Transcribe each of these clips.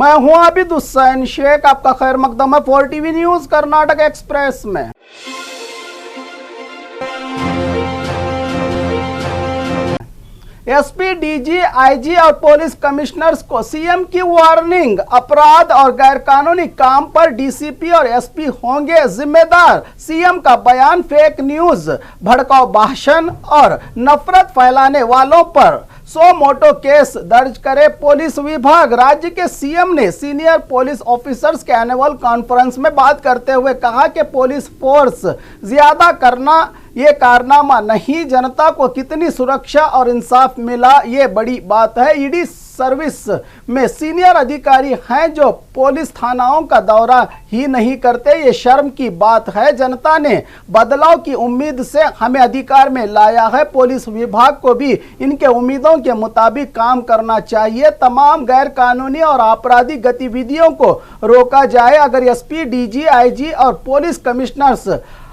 मैं हूं आबिद हुसैन शेख, आपका खैर मकदम है 4 टीवी न्यूज कर्नाटक एक्सप्रेस में। एसपी, डीजी, आईजी और पुलिस कमिश्नर्स को सीएम की वार्निंग। अपराध और गैरकानूनी काम पर डीसीपी और एसपी होंगे जिम्मेदार। सीएम का बयान फेक न्यूज, भड़काऊ भाषण और नफरत फैलाने वालों पर 100 मोटो केस दर्ज करे पुलिस विभाग। राज्य के सीएम ने सीनियर पुलिस ऑफिसर्स के एनुअल कॉन्फ्रेंस में बात करते हुए कहा कि पुलिस फोर्स ज्यादा करना ये कारनामा नहीं, जनता को कितनी सुरक्षा और इंसाफ मिला ये बड़ी बात है। ईडी सर्विस में सीनियर अधिकारी हैं जो पुलिस थानाओं का दौरा ही नहीं करते, ये शर्म की बात है। जनता ने बदलाव की उम्मीद से हमें अधिकार में लाया है, पुलिस विभाग को भी इनके उम्मीदों के मुताबिक काम करना चाहिए। तमाम गैर कानूनी और आपराधिक गतिविधियों को रोका जाए। अगर एसपी, डीजी, आईजी और पुलिस कमिश्नर्स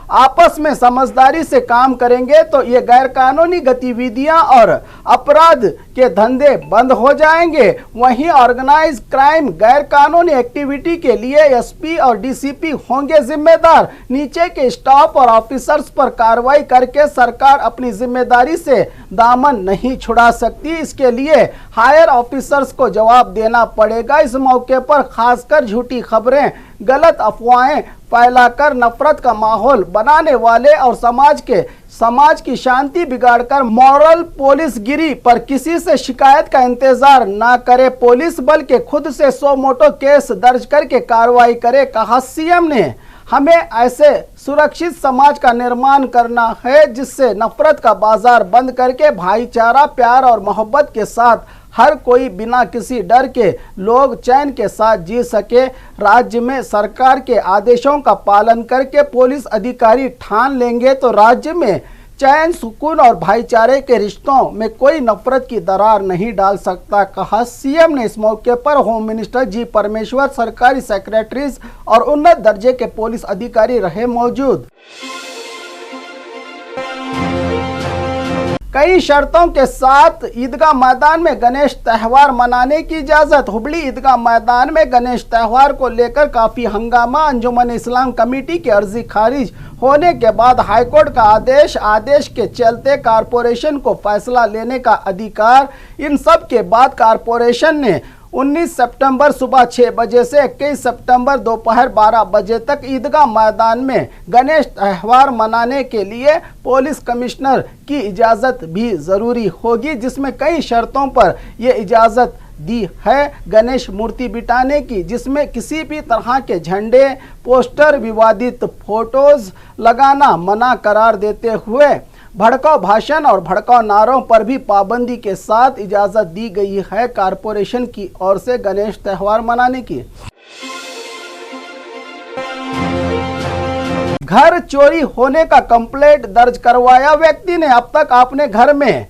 आपस में समझदारी से काम करेंगे तो ये गैर कानूनी गतिविधियां और अपराध के धंधे बंद हो जाएंगे। वहीं ऑर्गेनाइज क्राइम, गैर कानूनी एक्टिविटी के लिए एसपी और डीसीपी होंगे जिम्मेदार। नीचे के स्टाफ और ऑफिसर्स पर कार्रवाई करके सरकार अपनी जिम्मेदारी से दामन नहीं छुड़ा सकती, इसके लिए हायर ऑफिसर्स को जवाब देना पड़ेगा। इस मौके पर खासकर झूठी खबरें, गलत अफवाहें फैलाकर नफरत का माहौल बनाने वाले और समाज की शांति बिगाड़कर मॉरल पुलिसगिरी पर किसी से शिकायत का इंतजार ना करे पुलिस, बल्कि खुद से 100 मोटो केस दर्ज करके कार्रवाई करे। कहा सीएम ने, हमें ऐसे सुरक्षित समाज का निर्माण करना है जिससे नफरत का बाजार बंद करके भाईचारा, प्यार और मोहब्बत के साथ हर कोई बिना किसी डर के लोग चैन के साथ जी सके। राज्य में सरकार के आदेशों का पालन करके पुलिस अधिकारी ठान लेंगे तो राज्य में चैन, सुकून और भाईचारे के रिश्तों में कोई नफरत की दरार नहीं डाल सकता, कहा सीएम ने। इस मौके पर होम मिनिस्टर जी परमेश्वर, सरकारी सेक्रेटरीज और उन्नत दर्जे के पुलिस अधिकारी रहे मौजूद। कई शर्तों के साथ ईदगाह मैदान में गणेश त्यौहार मनाने की इजाजत। हुबली ईदगाह मैदान में गणेश त्यौहार को लेकर काफी हंगामा। अंजुमन इस्लाम कमेटी की अर्जी खारिज होने के बाद हाईकोर्ट का आदेश के चलते कारपोरेशन को फैसला लेने का अधिकार। इन सब के बाद कारपोरेशन ने 19 सितंबर सुबह 6 बजे से 21 सितंबर दोपहर 12 बजे तक ईदगाह मैदान में गणेश त्यौहार मनाने के लिए पुलिस कमिश्नर की इजाज़त भी ज़रूरी होगी, जिसमें कई शर्तों पर यह इजाज़त दी है गणेश मूर्ति बिठाने की, जिसमें किसी भी तरह के झंडे, पोस्टर, विवादित फोटोज लगाना मना करार देते हुए भड़काऊ भाषण और भड़काऊ नारों पर भी पाबंदी के साथ इजाजत दी गई है कारपोरेशन की ओर से गणेश त्यौहार मनाने की। घर चोरी होने का कंप्लेंट दर्ज करवाया व्यक्ति ने। अब तक आपने घर में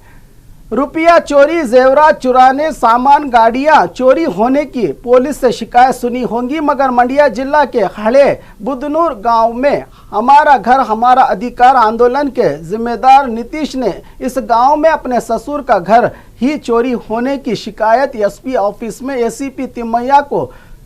रुपया चोरी, जेवरात चुराने, सामान, गाड़ियां चोरी होने की पुलिस से शिकायत सुनी होंगी, मगर मंडिया जिला के हड़े बुदनूर गांव में हमारा घर हमारा अधिकार आंदोलन के जिम्मेदार नीतीश ने इस गांव में अपने ससुर का घर ही चोरी होने की शिकायत एसपी ऑफिस में एसीपी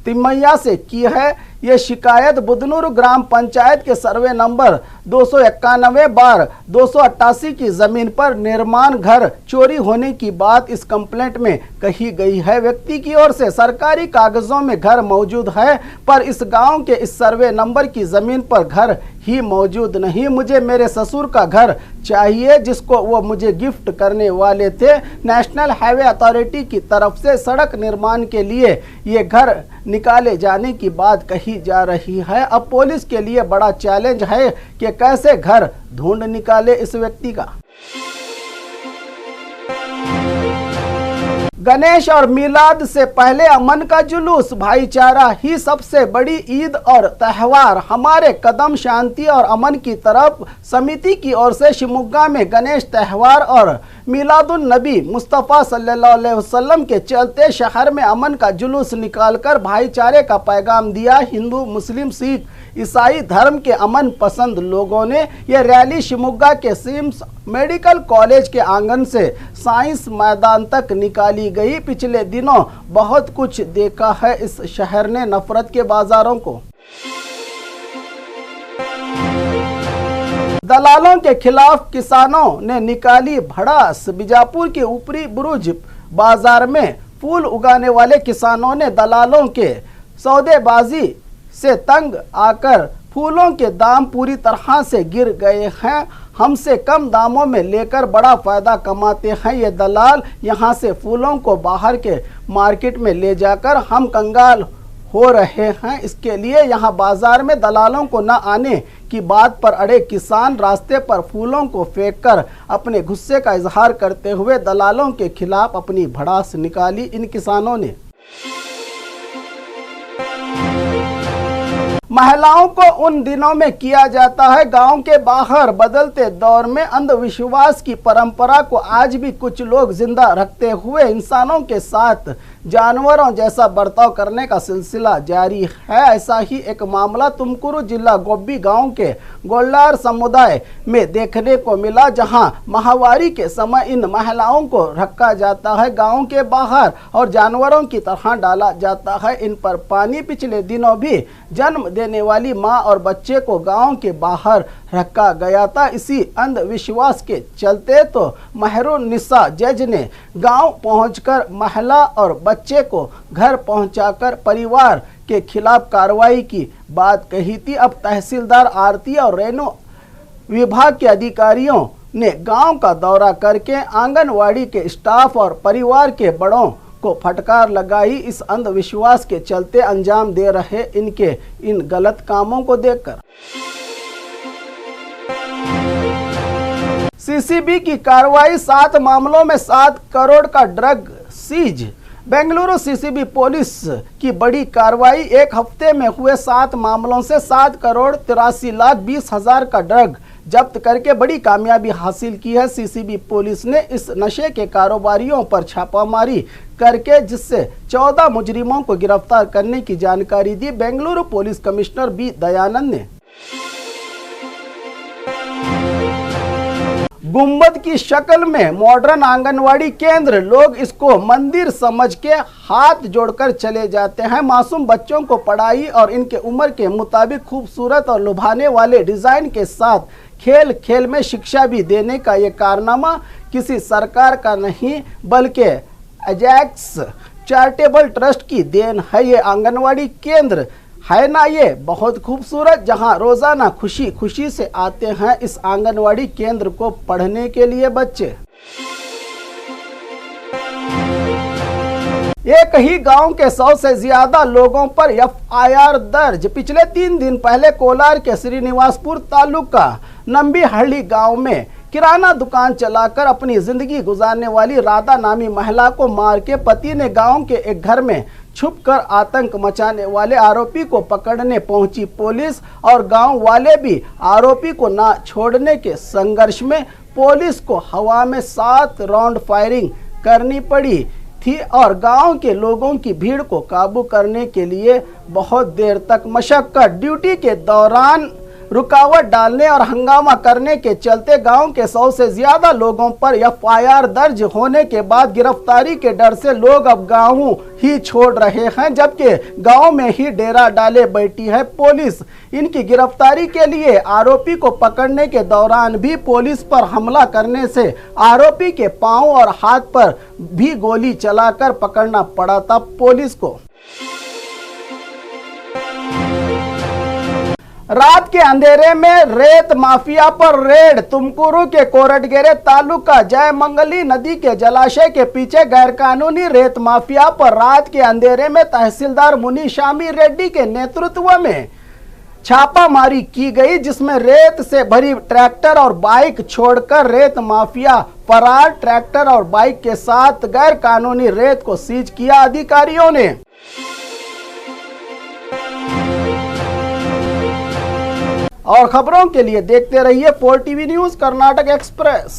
तिमैया से की है। ये शिकायत बुदनूर ग्राम पंचायत के सर्वे नंबर 291/288 की जमीन पर निर्माण घर चोरी होने की बात इस कंप्लेंट में कही गई है। व्यक्ति की ओर से सरकारी कागजों में घर मौजूद है, पर इस गांव के इस सर्वे नंबर की जमीन पर घर ही मौजूद नहीं। मुझे मेरे ससुर का घर चाहिए जिसको वो मुझे गिफ्ट करने वाले थे। नेशनल हाईवे अथॉरिटी की तरफ से सड़क निर्माण के लिए ये घर निकाले जाने की बात कही जा रही है। अब पुलिस के लिए बड़ा चैलेंज है कि कैसे घर ढूंढ निकाले इस व्यक्ति का। गणेश और मिलाद से पहले अमन का जुलूस, भाईचारा ही सबसे बड़ी ईद और त्यौहार। हमारे कदम शांति और अमन की तरफ समिति की ओर से शिवमोगा में गणेश त्यौहार और मिलादुन नबी मुस्तफ़ा सल्लल्लाहु अलैहि वसल्लम के चलते शहर में अमन का जुलूस निकालकर भाईचारे का पैगाम दिया। हिंदू, मुस्लिम, सिख, ईसाई धर्म के अमन पसंद लोगों ने यह रैली शिवमोगा के सिम्स मेडिकल कॉलेज के आंगन से साइंस मैदान तक निकाली गई। पिछले दिनों बहुत कुछ देखा है इस शहर ने नफरत के बाजारों को। दलालों के खिलाफ किसानों ने निकाली भड़ास। बीजापुर के ऊपरी बुरुज बाजार में फूल उगाने वाले किसानों ने दलालों के सौदेबाजी से तंग आकर फूलों के दाम पूरी तरह से गिर गए हैं। हमसे कम दामों में लेकर बड़ा फायदा कमाते हैं ये दलाल। यहां से फूलों को बाहर के मार्केट में ले जाकर हम कंगाल हो रहे हैं। इसके लिए यहां बाजार में दलालों को न आने की बात पर अड़े किसान रास्ते पर फूलों को फेंककर अपने गुस्से का इजहार करते हुए दलालों के खिलाफ अपनी भड़ास निकाली। इन किसानों ने महिलाओं को उन दिनों में किया जाता है गांव के बाहर। बदलते दौर में अंधविश्वास की परंपरा को आज भी कुछ लोग जिंदा रखते हुए इंसानों के साथ जानवरों जैसा बर्ताव करने का सिलसिला जारी है। ऐसा ही एक मामला तुमकुरू जिला गोब्बी गांव के गोल्लार समुदाय में देखने को मिला, जहां माहवारी के समय इन महिलाओं को रखा जाता है गांव के बाहर और जानवरों की तरह डाला जाता है इन पर पानी। पिछले दिनों भी जन्म देने वाली मां और बच्चे को गांव के बाहर रखा गया था। इसी अंधविश्वास के चलते तो महरुन्निसा जज ने गांव पहुंचकर महिला और बच्चे को घर पहुंचाकर परिवार के खिलाफ कार्रवाई की बात कही थी। अब तहसीलदार आरती और रेणु विभाग के अधिकारियों ने गांव का दौरा करके आंगनवाड़ी के स्टाफ और परिवार के बड़ों को फटकार लगाई। इस अंधविश्वास के चलते अंजाम दे रहे इनके इन गलत कामों को देखकर सीसीबी की कार्रवाई। 7 मामलों में 7 करोड़ का drug seize. Bengaluru CCB police की बड़ी कार्रवाई। एक हफ्ते में हुए 7 मामलों से 7 करोड़ 83 लाख 20 हजार का ड्रग जब्त करके बड़ी कामयाबी हासिल की है। सीसीबी पुलिस ने इस नशे के कारोबारियों पर छापामारी करके जिससे 14 मुजरिमों को गिरफ्तार करने की जानकारी दी Bengaluru police commissioner B Dayanand ने। गुंबद की शक्ल में मॉडर्न आंगनवाड़ी केंद्र। लोग इसको मंदिर समझ के हाथ जोड़कर चले जाते हैं। मासूम बच्चों को पढ़ाई और इनके उम्र के मुताबिक खूबसूरत और लुभाने वाले डिजाइन के साथ खेल खेल में शिक्षा भी देने का ये कारनामा किसी सरकार का नहीं बल्कि एजैक्स चैरिटेबल ट्रस्ट की देन है। ये आंगनवाड़ी केंद्र है ना ये बहुत खूबसूरत, जहां रोजाना खुशी खुशी से आते हैं इस आंगनवाड़ी केंद्र को पढ़ने के लिए बच्चे। एक ही गांव के 100 से ज्यादा लोगों पर एफआईआर दर्ज। पिछले 3 दिन पहले कोलार के श्रीनिवासपुर तालुका नंबीहಳ್ಳಿ गांव में किराना दुकान चलाकर अपनी जिंदगी गुजारने वाली राधा नामी महिला को मार के पति ने गांव के एक घर में छुपकर आतंक मचाने वाले आरोपी को पकड़ने पहुंची पुलिस और गांव वाले भी आरोपी को ना छोड़ने के संघर्ष में पुलिस को हवा में 7 राउंड फायरिंग करनी पड़ी थी और गांव के लोगों की भीड़ को काबू करने के लिए बहुत देर तक मशक्कत। ड्यूटी के दौरान रुकावट डालने और हंगामा करने के चलते गांव के 100 से ज्यादा लोगों पर एफआईआर दर्ज होने के बाद गिरफ्तारी के डर से लोग अब गांव ही छोड़ रहे हैं, जबकि गांव में ही डेरा डाले बैठी है पुलिस। इनकी गिरफ्तारी के लिए आरोपी को पकड़ने के दौरान भी पुलिस पर हमला करने से आरोपी के पांव और हाथ पर भी गोली चलाकर पकड़ना पड़ा था पुलिस को। रात के अंधेरे में रेत माफिया पर रेड। तुमकुरू के कोरटगेरे तालुका जयमंगली नदी के जलाशय के पीछे गैरकानूनी रेत माफिया पर रात के अंधेरे में तहसीलदार मुनिशामी रेड्डी के नेतृत्व में छापामारी की गई, जिसमें रेत से भरी ट्रैक्टर और बाइक छोड़कर रेत माफिया फरार ट्रैक्टर और बाइक के साथ गैरकानूनी रेत को सीज किया अधिकारियों ने। और खबरों के लिए देखते रहिए 4 टीवी न्यूज कर्नाटक एक्सप्रेस।